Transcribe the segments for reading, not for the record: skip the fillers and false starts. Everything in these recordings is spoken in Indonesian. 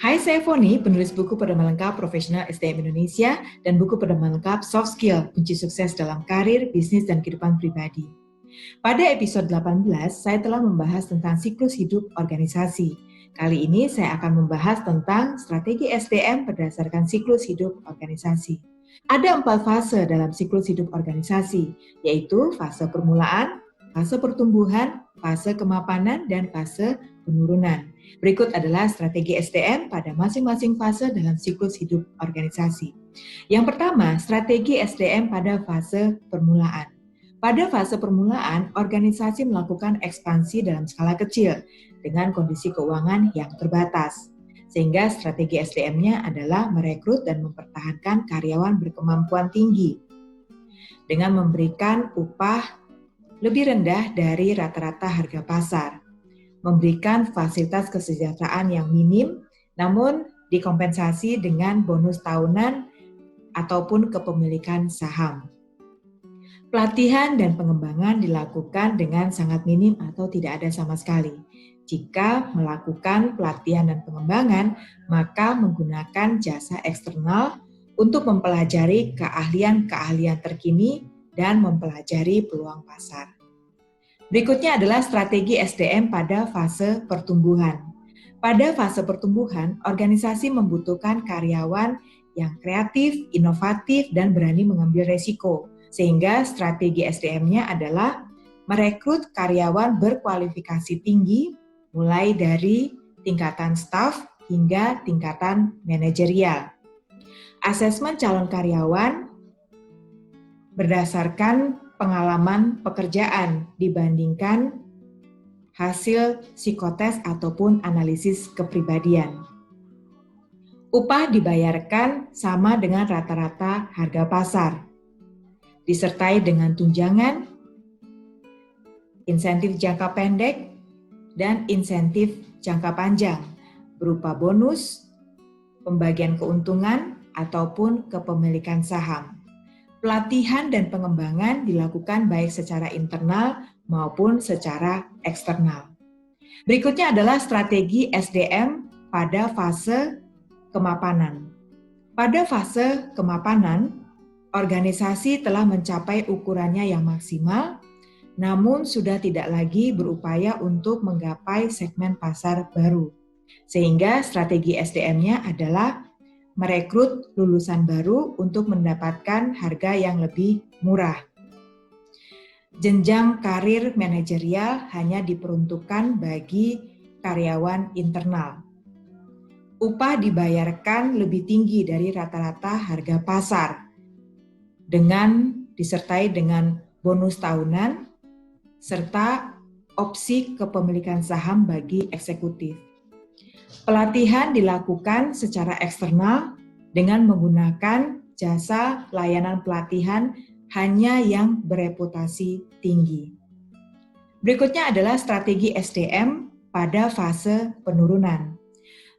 Hai, saya Foni, penulis buku pedoman lengkap Profesional SDM Indonesia dan buku pedoman lengkap Soft Skill, kunci sukses dalam karir, bisnis, dan kehidupan pribadi. Pada episode 18, saya telah membahas tentang siklus hidup organisasi. Kali ini saya akan membahas tentang strategi SDM berdasarkan siklus hidup organisasi. Ada 4 fase dalam siklus hidup organisasi, yaitu fase permulaan, fase pertumbuhan, fase kemapanan, dan fase penurunan. Berikut adalah strategi SDM pada masing-masing fase dalam siklus hidup organisasi. Yang pertama, strategi SDM pada fase permulaan. Pada fase permulaan, organisasi melakukan ekspansi dalam skala kecil dengan kondisi keuangan yang terbatas. Sehingga strategi SDM-nya adalah merekrut dan mempertahankan karyawan berkemampuan tinggi dengan memberikan upah lebih rendah dari rata-rata harga pasar, memberikan fasilitas kesejahteraan yang minim, namun dikompensasi dengan bonus tahunan ataupun kepemilikan saham. Pelatihan dan pengembangan dilakukan dengan sangat minim atau tidak ada sama sekali. Jika melakukan pelatihan dan pengembangan, maka menggunakan jasa eksternal untuk mempelajari keahlian-keahlian terkini dan mempelajari peluang pasar. Berikutnya adalah strategi SDM pada fase pertumbuhan. Pada fase pertumbuhan, organisasi membutuhkan karyawan yang kreatif, inovatif, dan berani mengambil resiko. Sehingga strategi SDM-nya adalah merekrut karyawan berkualifikasi tinggi, mulai dari tingkatan staf hingga tingkatan manajerial. Asesmen calon karyawan berdasarkan pengalaman pekerjaan dibandingkan hasil psikotes ataupun analisis kepribadian. Upah dibayarkan sama dengan rata-rata harga pasar, disertai dengan tunjangan, insentif jangka pendek, dan insentif jangka panjang berupa bonus, pembagian keuntungan, ataupun kepemilikan saham. Pelatihan dan pengembangan dilakukan baik secara internal maupun secara eksternal. Berikutnya adalah strategi SDM pada fase kemapanan. Pada fase kemapanan, organisasi telah mencapai ukurannya yang maksimal, namun sudah tidak lagi berupaya untuk menggapai segmen pasar baru. Sehingga strategi SDM-nya adalah merekrut lulusan baru untuk mendapatkan harga yang lebih murah. Jenjang karir manajerial hanya diperuntukkan bagi karyawan internal. Upah dibayarkan lebih tinggi dari rata-rata harga pasar, disertai dengan bonus tahunan, serta opsi kepemilikan saham bagi eksekutif. Pelatihan dilakukan secara eksternal dengan menggunakan jasa layanan pelatihan hanya yang bereputasi tinggi. Berikutnya adalah strategi SDM pada fase penurunan.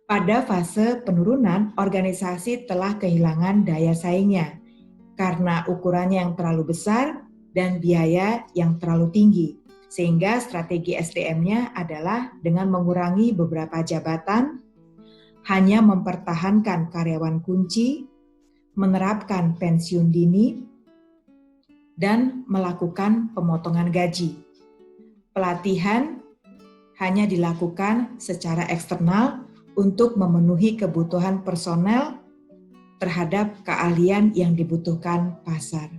Pada fase penurunan, organisasi telah kehilangan daya saingnya karena ukurannya yang terlalu besar dan biaya yang terlalu tinggi. Sehingga strategi SDM-nya adalah dengan mengurangi beberapa jabatan, hanya mempertahankan karyawan kunci, menerapkan pensiun dini, dan melakukan pemotongan gaji. Pelatihan hanya dilakukan secara eksternal untuk memenuhi kebutuhan personel terhadap keahlian yang dibutuhkan pasar.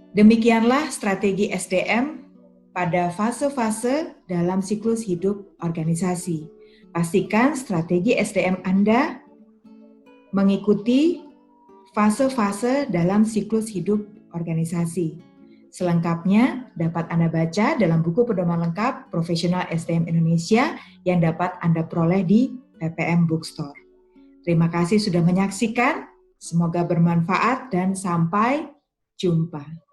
Demikianlah strategi SDM pada fase-fase dalam siklus hidup organisasi. Pastikan strategi SDM Anda mengikuti fase-fase dalam siklus hidup organisasi. Selengkapnya dapat Anda baca dalam buku pedoman lengkap Profesional SDM Indonesia yang dapat Anda peroleh di PPM Bookstore. Terima kasih sudah menyaksikan, semoga bermanfaat dan sampai jumpa.